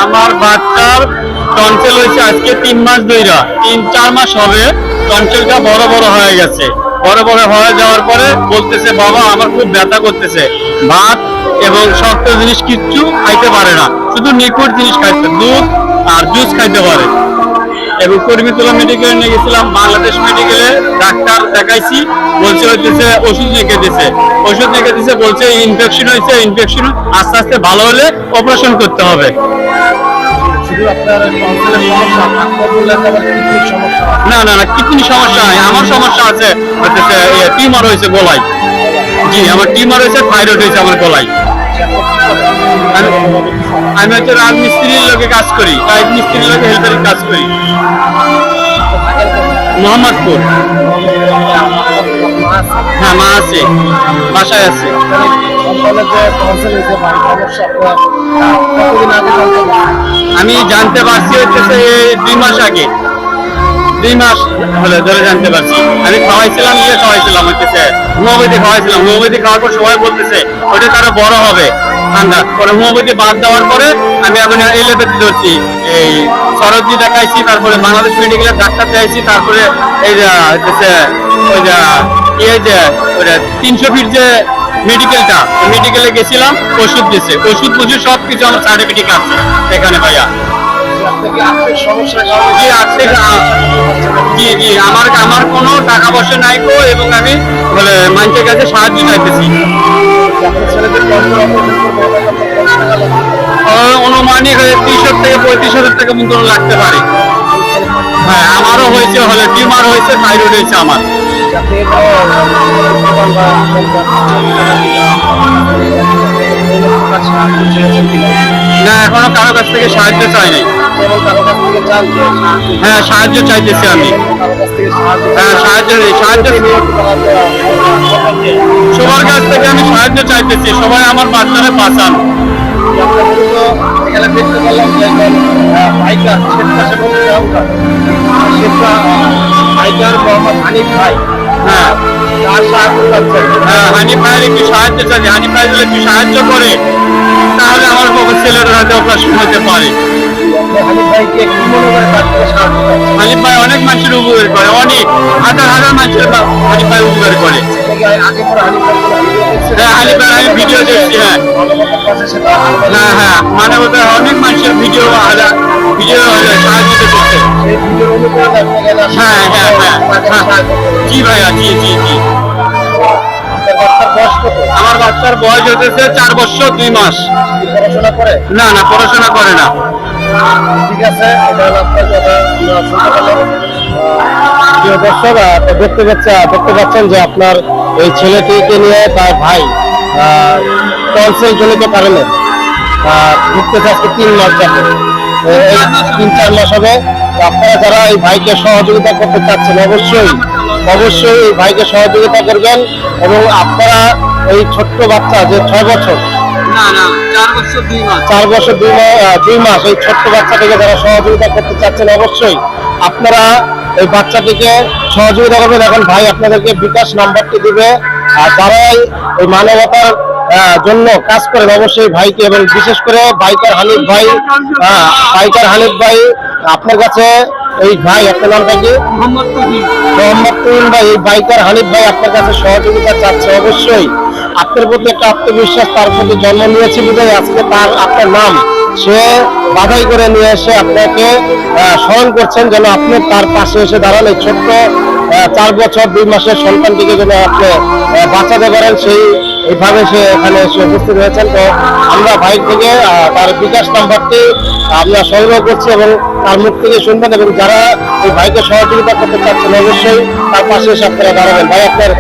আমার বাচ্চার টনসিল হয়েছে আজকে 3 মাস ধইরা, 3-4 মাস হবে। টনসিলটা বড় বড় হয়ে গেছে। বড় বড় হয়ে যাওয়ার পরে বলতেছে বাবা আমার খুব ব্যথা করতেছে, ভাত এবং শক্ত জিনিস কিচ্ছু খাইতে পারে না, শুধু নিখুঁত জিনিস খাইতে, দুধ আর জুস খাইতে পারে। এবং কর্মীতলা মেডিকেলে নিয়ে গেছিলাম, বাংলাদেশ মেডিকেলে ডাক্তার দেখাইছি, বলছে হইতেছে ওষুধ লিখে দিছে, বলছে ইনফেকশন হয়েছে, ইনফেকশন আস্তে আস্তে ভালো হলে অপারেশন করতে হবে। না না না, কিডনি সমস্যা নাই, আমার সমস্যা আছে হচ্ছে টিউমার হয়েছে গলায়। জি, আমার টিউমার হয়েছে, থাইরয়েড হয়েছে আমার গলায়। আমি হচ্ছে রাজমিস্ত্রির লোকে কাজ করি, রাজমিস্ত্রির লোকে হেল্পারের কাজ করি। মোহাম্মদপুর। হ্যাঁ, মা আছে, বাসায় আছে। আমি জানতে পারছি হচ্ছে 2 মাস আগে, 2 মাস হলে ধরে জানতে পারছি। আমি খাওয়াইছিলাম হচ্ছে হোমিওপ্যাথি খাওয়াইছিলাম। হোমিওপ্যাথি খাওয়ার পর সবাই বলতেছে ওটা তারা বড় হবে ঠান্ডা পরে। হোমিওপ্যাথি বাদ দেওয়ার পরে আমি এখন এলোপ্যাথি ধরছি। এই সরজি দেখাইছি, তারপরে বাংলাদেশ মেডিকেলের ডাক্তার দেখাইছি, তারপরে এই যে হচ্ছে ওই যে 300 ফিট যে মেডিকেলটা, মেডিকেলে গেছিলাম, ওষুধ দিয়েছে, ওষুধ বুঝে সবকিছু আমার সার্টিফিকেট আছে এখানে ভাইয়া। জি জি, আমার কোনো টাকা পয়সা নাই গো, এবং আমি বলে মানুষের কাছে সাহায্য চাইতেছি। অনুমানিক 30,000 থেকে 35,000 টাকা মতো লাগতে পারে। হ্যাঁ, আমারও হয়েছে, হলে টিউমার হয়েছে, থাইরয়েড হয়েছে আমার। না, এখনো কারো কাছ থেকে সাহায্য চাই নাই। হ্যাঁ, সাহায্য চাইতেছি আমি। হ্যাঁ, সাহায্য সবার কাছ থেকে আমি সাহায্য চাইতেছি, সবাই আমার বাচ্চারা বাঁচান। হানিফ ভাই একটু সাহায্য চাই, হানিফ ভাই যদি একটু সাহায্য করে তাহলে আমার ছেলেরা হাতে অপারেশন হতে পারে। হানিফ ভাই অনেক মানুষের উপকার করে, অনেক হাজার মানুষের হানিফ ভাই উপকার করে। হ্যাঁ, হানিফ ভাই আমি ভিডিও দেখছি। হ্যাঁ হ্যাঁ হ্যাঁ, মানে ওদের অনেক মানুষের ভিডিও সাহায্য করছে। হ্যাঁ হ্যাঁ হ্যাঁ হ্যাঁ, জি ভাইয়া, জি জি জি। আমার বাচ্চার বয়স হতেছে 4 বছর 2 মাস। পড়াশোনা করে? না না, পড়াশোনা করে না। ঠিক আছে, দেখতে পাচ্ছেন যে আপনার এই ছেলেটিকে নিয়ে তার ভাই টনসিল জনিত কারণে ঘুরতে যাচ্ছে 3 মাস যাবে, 3-4 মাস হবে। আপনারা যারা এই ভাইকে সহযোগিতা করতে চাচ্ছেন অবশ্যই এই ভাইকে সহযোগিতা করবেন। এবং আপনারা এই ছোট্ট বাচ্চা যে 6 বছর, 4 বছর 2 মাস এই ছোট্ট বাচ্চাটিকে যারা সহযোগিতা করতে চাচ্ছেন অবশ্যই আপনারা এই বাচ্চাটিকে সহযোগিতা করবেন। এখন ভাই আপনাদেরকে বিকাশ নাম্বারটি দিবে, আর যারাই এই মানবতার জন্য কাজ করেন অবশ্যই ভাইকে, এবং বিশেষ করে বাইকার হানিফ ভাই আপনার কাছে এই ভাই, আপনার নামটা কি? মোহাম্মদ তুহিন ভাই। এই বাইকার হানিফ ভাই আপনার কাছে সহযোগিতা চাচ্ছে। অবশ্যই আপনার প্রতি একটা আত্মবিশ্বাস তার প্রতি জন্ম নিয়েছে বিধায় আজকে আপনার নাম সে বাধাই করে নিয়ে এসে আপনাকে স্মরণ করছেন, যেন আপনি তার পাশে এসে দাঁড়ান। এই ছোট্ট 4 বছর 2 মাসের সন্তানটিকে যেন আপনি বাঁচাতে পারেন, এইভাবে সে এখানে এসে উপস্থিত হয়েছেন। তো আমরা ভাই থেকে তার বিকাশ নাম্বারটি আমরা সংগ্রহ করছি এবং তার মুখ থেকে শুনবেন, এবং যারা এই ভাইকে সহযোগিতা করতে চাচ্ছেন অবশ্যই তার পাশে এসে আপনারা দাঁড়াবেন। ভাই, আপনার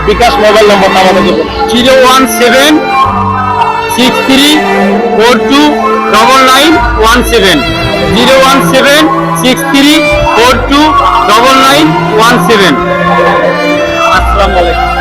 বিকাশ মোবাইল নম্বরটা আমাদের দেবেন। 01763429917, 01763429917। আসসালামু আলাইকুম।